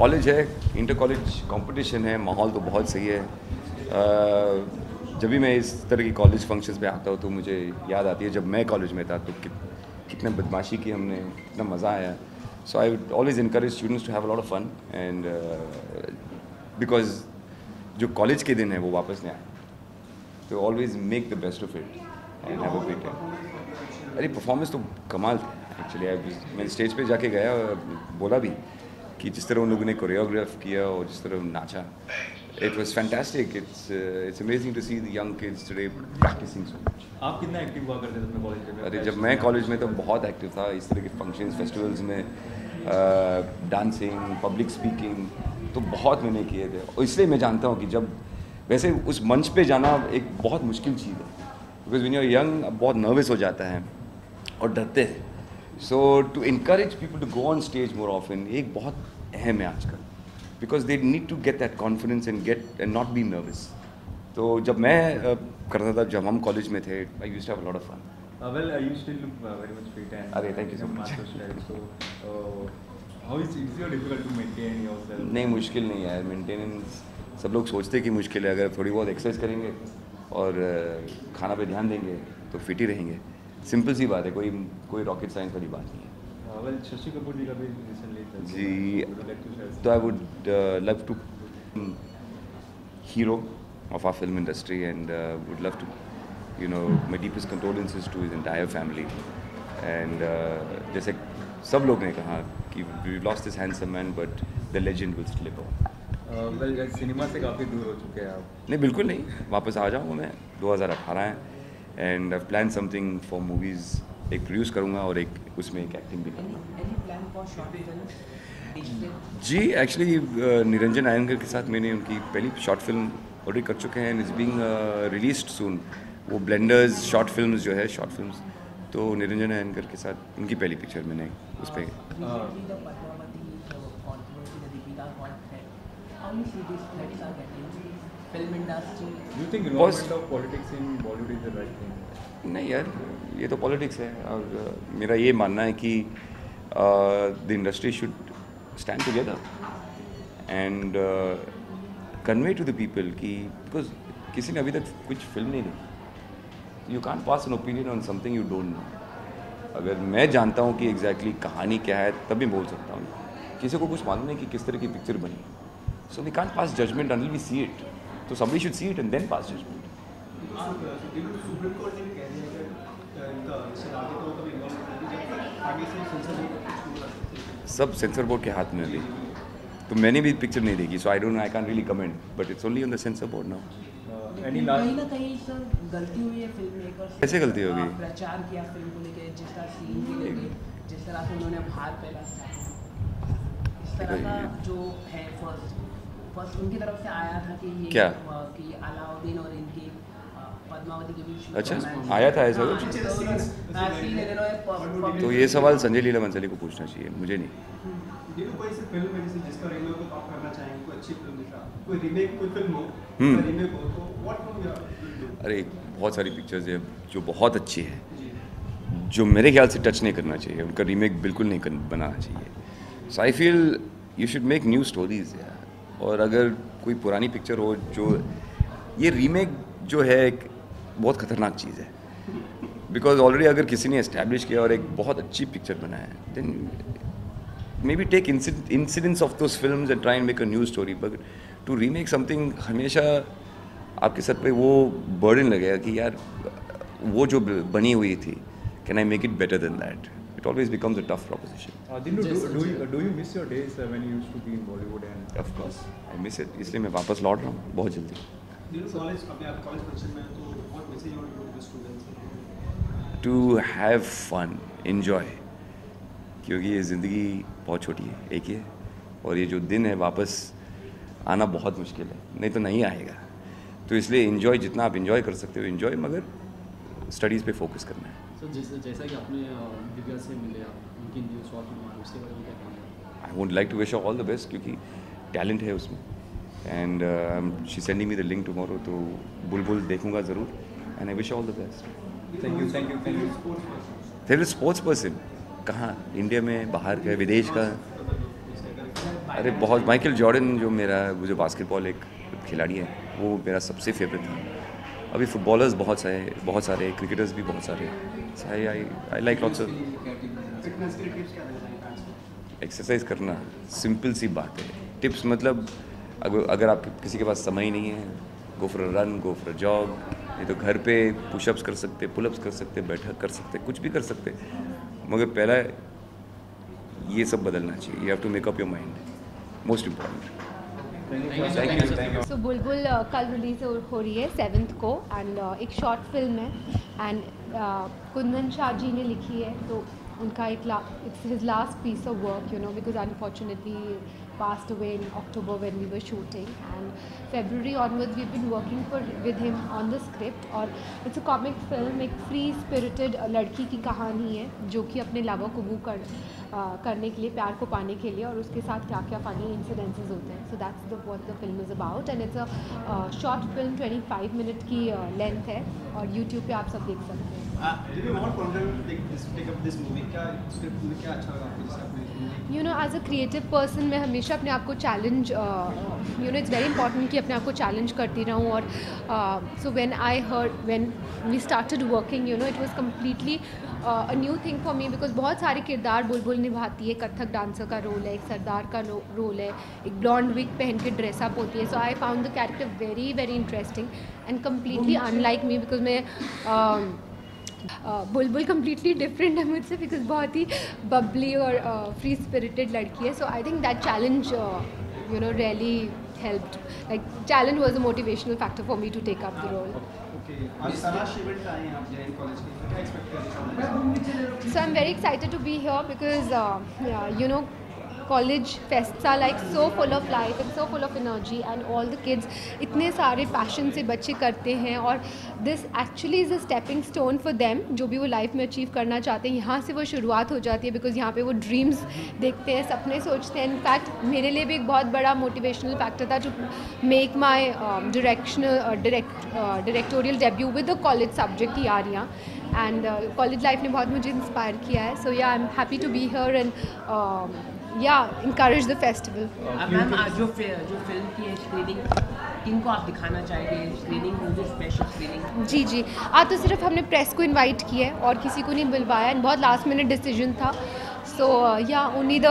College है, inter college competition है, माहौल तो बहुत सही है। जब भी मैं इस तरह की कॉलेज फंक्शंस पे आता हूँ तो मुझे याद आती है जब मैं कॉलेज में था तो कितने बदमाशी की हमने, कितना मज़ा आया। So I would always encourage students to have a lot of fun and because जो कॉलेज के दिन है वो वापस नहीं आए, तो always make the best of it and have a great time. अरे परफॉर्मेंस तो कमाल था एक्चुअली। मैं स्टेज पे जाके गया और बोला भी कि जिस तरह उन लोगों ने कोरियोग्राफ किया और जिस तरह नाचा, it was fantastic. It's amazing to see the young kids today practising so much. आप कितना एक्टिव हुआ करते थे अपने कॉलेज में? अरे जब मैं कॉलेज में तो बहुत एक्टिव था इस तरह के फंक्शंस फेस्टिवल्स में, डांसिंग, पब्लिक स्पीकिंग तो बहुत मैंने किए थे। और इसलिए मैं जानता हूँ कि जब वैसे उस मंच पे जाना एक बहुत मुश्किल चीज़ है, because when you are young बहुत नर्वस हो जाता है और डरते हैं। So to encourage people to go on stage more often एक बहुत अहम है आजकल, because they need to get that confidence and not be nervous. तो जब मैं करता था, जब हम कॉलेज में थे, I used to have a lot of fun. Well, you still look very much fit and अरे thank you so much. master style. So, how is it easy or difficult to maintain yourself? नहीं, मुश्किल नहीं है maintenance. सब लोग सोचते हैं कि मुश्किल है, अगर थोड़ी बहुत एक्सरसाइज करेंगे और खाना पे ध्यान देंगे तो फिट ही रहेंगे। सिंपल सी बात है, कोई रॉकेट साइंस वाली बात नहीं है। Well, शशि कपूर जी का भी recently ji, would you like to share? तो I would love to hero of our film industry and would love to, you know, my deepest condolences to his entire family and जैसे सब लोग ने कहा कि we lost this handsome man but the legend will still live on। Well, cinema से काफ़ी दूर हो चुके हैं आप। नहीं, बिल्कुल नहीं, वापस आ जाऊँगा मैं। 2018 है and I plan something for movies, एक प्रोड्यूस करूँगा और एक उसमें एक एक्टिंग भी करूँगा। जी, एक्चुअली निरंजन आयंगर के साथ मैंने उनकी पहली शॉर्ट फिल्म ऑलरेडी कर चुके हैं एंड इज़ बीइंग रिलीज्ड सून। वो ब्लेंडर्स शॉर्ट फिल्म्स जो है, शॉर्ट फिल्म्स, तो निरंजन आयंगर के साथ उनकी पहली पिक्चर मैंने उस पर। Do you think involvement of politics in Bollywood is the right thing? नहीं यार, ये तो पॉलिटिक्स है और मेरा ये मानना है कि the industry should stand together and convey to the people कि बिकॉज किसी ने अभी तक कुछ फिल्म नहीं देखी, you can't pass an opinion on something you don't know. अगर मैं जानता हूँ कि एग्जैक्टली कहानी क्या है तभी बोल सकता हूँ, किसी को कुछ मालूम नहीं कि किस तरह की पिक्चर बनी। So we can't pass judgement until we see it, तो somebody should see it and then pass judgment। सब सेंसर बोर्ड के हाथ में अभी, तो मैंने भी पिक्चर नहीं देखी, so I don't know, I can't really comment, but it's only on the censor board now. Any कहीं last ना कहीं सर गलती हुई है फिल्म मेकर से। कैसे गलती होगी? प्रचार किया फिल्म को लेके, जिस तरह सीन को लेके, जिस तरह से उन्होंने भाग पहला इस तरह का जो है फर्स्ट उनकी तरफ से आया था कि ये क्या? कि अलाउद्दीन और इनकी पद्मावती के बीच अच्छा, romance आया था ऐसा हाँ, कुछ? तो सीन है, इन्होंने तो ये सवाल संजय लीला बंसली को पूछना चाहिए, मुझे नहीं। ये कोई ऐसी फिल्म है जिसका रीमेक को आप करना चाहेंगे, कोई अच्छी फिल्म जैसा कोई रीमेक, कोई फिल्म हो रीमेक हो तो what film you will do? अरे बहुत सारी पिक्चर्स है जो बहुत अच्छी है, जो मेरे ख्याल से टच नहीं करना चाहिए, उनका रीमेक बिल्कुल नहीं बनाना चाहिए। So I feel you should make new stories यार। और अगर कोई पुरानी पिक्चर हो, जो ये रीमेक जो है एक बहुत ख़तरनाक चीज़ है, बिकॉज ऑलरेडी अगर किसी ने एस्टैब्लिश किया और एक बहुत अच्छी पिक्चर बनाया है, then may be take incidents of those films and try and make a new story. But to remake something, हमेशा आपके सर पे वो बर्डन लगेगा कि यार वो जो बनी हुई थी, can I make it better than that? It always becomes a tough proposition. Dinu, do you miss your days when you used to be in Bollywood and Of course, I miss it. इसलिए मैं वापस लौट रहा हूँ बहुत जल्दी। College अपने आप कॉलेज फंक्शन में तो what message you want to give the students? To have fun, enjoy, क्योंकि ये ज़िंदगी बहुत छोटी है, एक ही है, और ये जो दिन है वापस आना बहुत मुश्किल है, नहीं तो नहीं आएगा। तो इसलिए enjoy, जितना आप enjoy कर सकते हो enjoy, मगर स्टडीज़ पे फोकस करना है। सर जैसा कि आपने दिव्या से मिले, आप उनकी न्यू शॉर्ट फिल्म आ रही है, उसके बारे में क्या कहेंगे? I would like to wish all the best, क्योंकि टैलेंट है उसमें and she sending me the link tomorrow, तो बुलबुल देखूंगा ज़रूर and I wish all the best. Thank you favourite sports person कहाँ? इंडिया में, बाहर का, विदेश का? अरे बहुत, माइकल जॉर्डन जो मेरा वो जो बास्केटबॉल एक खिलाड़ी है वो मेरा सबसे फेवरेट था। अभी फुटबॉलर्स बहुत सारे क्रिकेटर्स भी बहुत सारे। I like lots of fitness के टिप्स क्या देना चाहेंगे fans को? एक्सरसाइज करना, सिंपल सी बात है। टिप्स मतलब अगर आप किसी के पास समय ही नहीं है, go for a run, go for a jog. नहीं तो घर पे पुशअप्स कर सकते, पुलअप्स कर सकते, बैठक कर सकते, कुछ भी कर सकते। मगर पहला ये सब बदलना चाहिए। You have to make up your mind, most important. Thank you. So Bulbbul कल रिलीज हो रही है 7th को एंड एक शॉर्ट फिल्म है एंड कुंदन शाह जी ने लिखी है। तो उनका it's his last piece of work, you know, because unfortunately passed away in October when we were shooting, and February onwards we've been working with him on the script. और it's a comic film, एक free spirited लड़की की कहानी है जो कि अपने lover को करने के लिए, प्यार को पाने के लिए, और उसके साथ क्या क्या फनी इंसिडेंसेस होते हैं। So that's what the film is about, and it's a short film, 25 minute की लेंथ है और YouTube पे आप सब देख सकते हैं। Did you want to take up this movie? क्या स्क्रिप्ट में क्या अच्छा लगा आपको जिससे आपने you know, as a creative person मैं हमेशा अपने आप को challenge, you know, it's very important कि अपने आप को चैलेंज करती रहूँ। और so when we started working, you know, it was completely a new thing for me, because बहुत सारे किरदार बुलबुल निभाती है। कथक डांसर का रोल है, एक सरदार का रोल है, एक ब्लॉन्ड विग पहन के ड्रेसअप होती है। So I found the character very very interesting and completely unlike me, because मैं बुलबुल कम्प्लीटली डिफरेंट है मुझसे, बिकॉज बहुत ही बबली और फ्री स्पिरिटेड लड़की है। So I think that challenge, you know, really helped. Like challenge was a motivational factor for me to take up the role. Okay, आज सलाश event आए हैं आप जैन कॉलेज के, क्या एक्सपेक्ट कर रहे हैं? So I'm very excited to be here because you know, college fests are like so full of life and so full of energy, and all the kids इतने सारे पैशन से बच्चे करते हैं, और this actually is a stepping stone for them, जो भी वो लाइफ में अचीव करना चाहते हैं। यहाँ से वो शुरुआत हो जाती है, बिकॉज यहाँ पे वो ड्रीम्स देखते हैं, सपने सोचते हैं। इनफैक्ट मेरे लिए भी एक बहुत बड़ा मोटिवेशनल फैक्टर था to make my directorial debut with the college subject Yaariyan, and college life ने बहुत मुझे इंस्पायर किया है। So yeah I am happy to be here and encourage the festival. Ma'am, जो फिल्म की स्क्रीनिंग किनको आप दिखाना चाहेंगे? स्क्रीनिंग होगी, स्पेशल स्क्रीनिंग? जी आज तो सिर्फ हमने प्रेस को इनवाइट किया है और किसी को नहीं बुलवाया, एंड बहुत लास्ट मिनट डिसीजन था। So yeah only the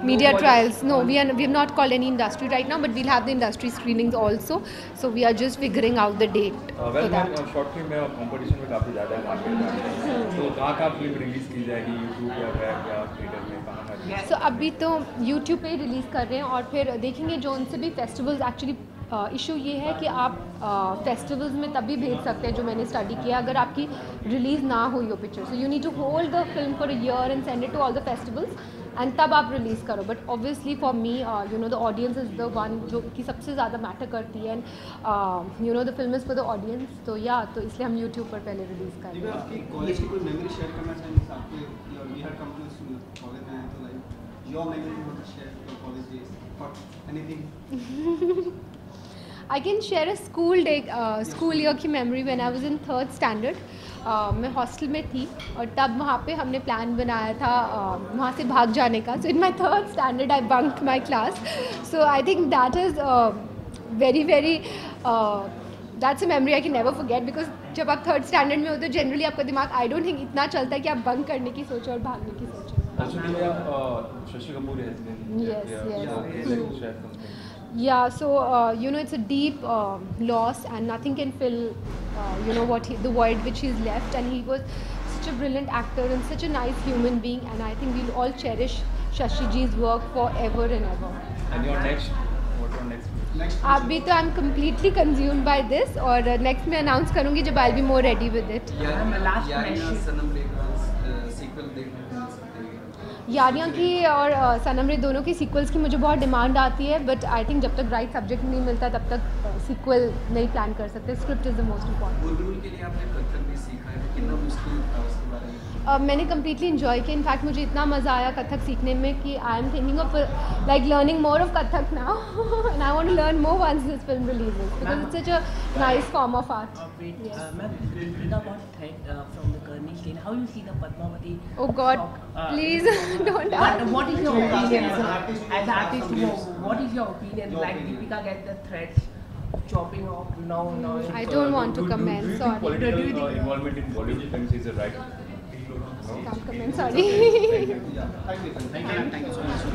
media trials. No, we have not called any industry right now, but we'll have the industry screenings also. So we are just figuring out the date for that. Short film में competition में काफ़ी ज़्यादा market, तो कहाँ film release की जाएगी? YouTube या web या थिएटर में, कहाँ? सो अभी तो यूट्यूब पे रिलीज़ कर रहे हैं, और फिर देखेंगे जो उनसे भी फेस्टिवल्स। एक्चुअली इशू ये है कि आप फेस्टिवल्स में तभी भेज सकते हैं, जो मैंने स्टडी किया, अगर आपकी रिलीज़ ना हुई हो picture. So you need to hold the film for a year and send it to all the festivals, and तब आप रिलीज़ करो। But obviously for me, you know, the audience is the one जो कि सबसे ज़्यादा matter करती है, and you know, the film is for the audience. तो या तो इसलिए हम यूट्यूब पर पहले रिलीज़ कर रहे हैं। आपकी कॉलेज की कोई मेमोरी शेयर करना चाहेंगे? आपके वी हर कंपनी कॉलेज में हैं, तो like your memory you want to share your college days और anything? I can share a school year की memory when I was in 3rd standard. मैं हॉस्टल में थी और तब वहाँ पे हमने प्लान बनाया था वहाँ से भाग जाने का. So in my 3rd standard I bunked my class. So I think that is very that's a memory I can never forget, because जब आप 3rd standard में होते हो जनरली आपका दिमाग I don't think इतना चलता है कि आप बंक करने की सोचो और भागने की सोचो. शशि कपूर है इसमें. Yes. Yeah, so you know, it's a deep loss, and nothing can fill you know the void which he's left, and he was such a brilliant actor and such a nice human being, and I think we'll all cherish Shashi ji's work forever and ever. And your next, what your next? अभी तो I'm completely consumed by this, और next मैं announce करूँगी जब I'll be more ready with it. यारियाँ की और सनम रे दोनों की सीक्वल्स की मुझे बहुत डिमांड आती है, बट आई थिंक जब तक राइट सब्जेक्ट नहीं मिलता तब तक सीक्वल नहीं प्लान कर सकते. Script is the most important. बुलबुल के लिए आपने कथक भी सीखा है, तो कितना मुश्किल था उसके बारे में? मैंने कम्प्लीटली इन्जॉय किया. इनफैक्ट मुझे इतना मज़ा आया कथक सीखने में कि I am thinking of like learning more of Kathak now and I want to learn more once this film releases because it's such a nice form of art. Ma'am, Deepika got threat from the Kearney scene. How you see the Padmavati? Oh God, please don't ask. What is your opinion, sir? As an artist, what is your opinion? Like Deepika get the threats, chopping off now. I don't want to comment. Sorry. Do you think involvement in Bollywood films is a right? Can't comment. Sorry. Yeah, thank you. Thank you so much.